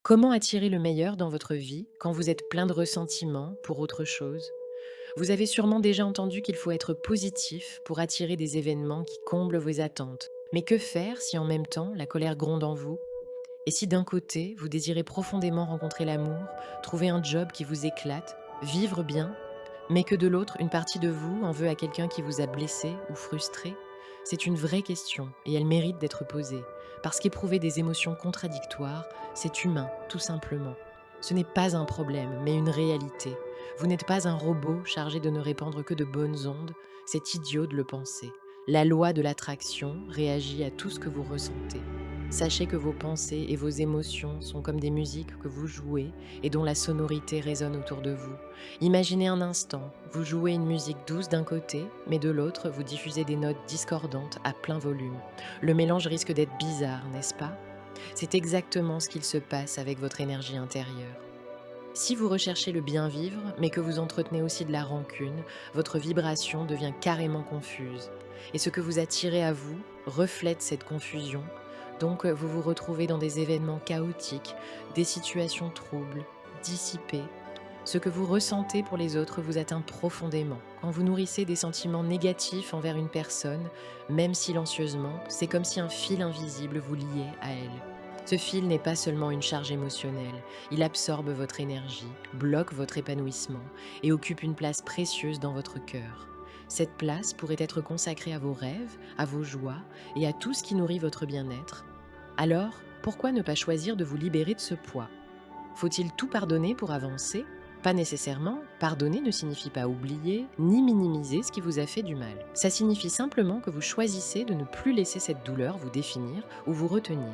Comment attirer le meilleur dans votre vie quand vous êtes plein de ressentiments pour autre chose? Vous avez sûrement déjà entendu qu'il faut être positif pour attirer des événements qui comblent vos attentes. Mais que faire si en même temps la colère gronde en vous? Et si d'un côté vous désirez profondément rencontrer l'amour, trouver un job qui vous éclate, vivre bien, mais que de l'autre une partie de vous en veut à quelqu'un qui vous a blessé ou frustré? C'est une vraie question et elle mérite d'être posée, parce qu'éprouver des émotions contradictoires, c'est humain, tout simplement. Ce n'est pas un problème, mais une réalité. Vous n'êtes pas un robot chargé de ne répandre que de bonnes ondes, c'est idiot de le penser. La loi de l'attraction réagit à tout ce que vous ressentez. Sachez que vos pensées et vos émotions sont comme des musiques que vous jouez et dont la sonorité résonne autour de vous. Imaginez un instant, vous jouez une musique douce d'un côté, mais de l'autre, vous diffusez des notes discordantes à plein volume. Le mélange risque d'être bizarre, n'est-ce pas? C'est exactement ce qu'il se passe avec votre énergie intérieure. Si vous recherchez le bien vivre, mais que vous entretenez aussi de la rancune, votre vibration devient carrément confuse. Et ce que vous attirez à vous reflète cette confusion. Donc vous vous retrouvez dans des événements chaotiques, des situations troubles, dissipées. Ce que vous ressentez pour les autres vous atteint profondément. Quand vous nourrissez des sentiments négatifs envers une personne, même silencieusement, c'est comme si un fil invisible vous liait à elle. Ce fil n'est pas seulement une charge émotionnelle, il absorbe votre énergie, bloque votre épanouissement et occupe une place précieuse dans votre cœur. Cette place pourrait être consacrée à vos rêves, à vos joies et à tout ce qui nourrit votre bien-être. Alors, pourquoi ne pas choisir de vous libérer de ce poids? Faut-il tout pardonner pour avancer? Pas nécessairement. Pardonner ne signifie pas oublier ni minimiser ce qui vous a fait du mal. Ça signifie simplement que vous choisissez de ne plus laisser cette douleur vous définir ou vous retenir.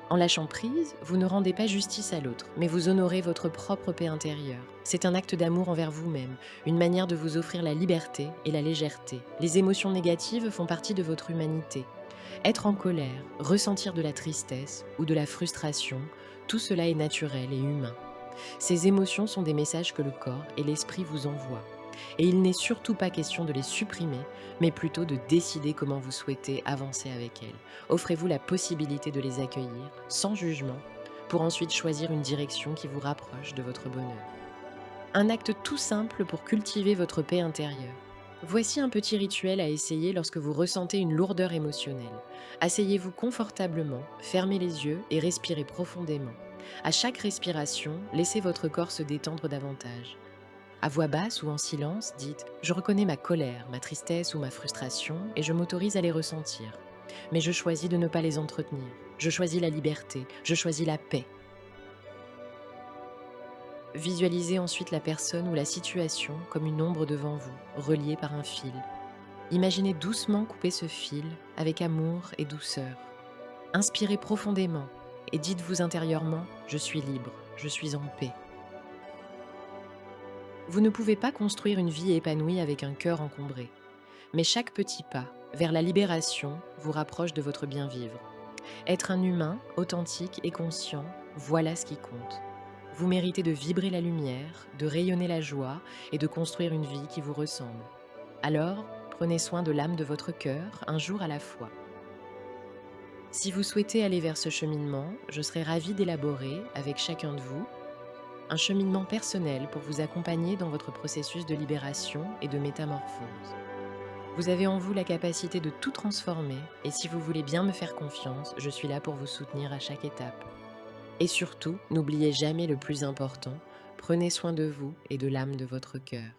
En lâchant prise, vous ne rendez pas justice à l'autre, mais vous honorez votre propre paix intérieure. C'est un acte d'amour envers vous-même, une manière de vous offrir la liberté et la légèreté. Les émotions négatives font partie de votre humanité. Être en colère, ressentir de la tristesse ou de la frustration, tout cela est naturel et humain. Ces émotions sont des messages que le corps et l'esprit vous envoient. Et il n'est surtout pas question de les supprimer, mais plutôt de décider comment vous souhaitez avancer avec elles. Offrez-vous la possibilité de les accueillir, sans jugement, pour ensuite choisir une direction qui vous rapproche de votre bonheur. Un acte tout simple pour cultiver votre paix intérieure. Voici un petit rituel à essayer lorsque vous ressentez une lourdeur émotionnelle. Asseyez-vous confortablement, fermez les yeux et respirez profondément. À chaque respiration, laissez votre corps se détendre davantage. À voix basse ou en silence, dites ⁇ Je reconnais ma colère, ma tristesse ou ma frustration et je m'autorise à les ressentir. Mais je choisis de ne pas les entretenir. Je choisis la liberté, je choisis la paix. ⁇ Visualisez ensuite la personne ou la situation comme une ombre devant vous, reliée par un fil. Imaginez doucement couper ce fil avec amour et douceur. Inspirez profondément et dites-vous intérieurement ⁇ Je suis libre, je suis en paix ⁇ Vous ne pouvez pas construire une vie épanouie avec un cœur encombré. Mais chaque petit pas vers la libération vous rapproche de votre bien-vivre. Être un humain, authentique et conscient, voilà ce qui compte. Vous méritez de vibrer la lumière, de rayonner la joie et de construire une vie qui vous ressemble. Alors, prenez soin de l'âme de votre cœur, un jour à la fois. Si vous souhaitez aller vers ce cheminement, je serai ravie d'élaborer, avec chacun de vous, un cheminement personnel pour vous accompagner dans votre processus de libération et de métamorphose. Vous avez en vous la capacité de tout transformer et si vous voulez bien me faire confiance, je suis là pour vous soutenir à chaque étape. Et surtout, n'oubliez jamais le plus important, prenez soin de vous et de l'âme de votre cœur.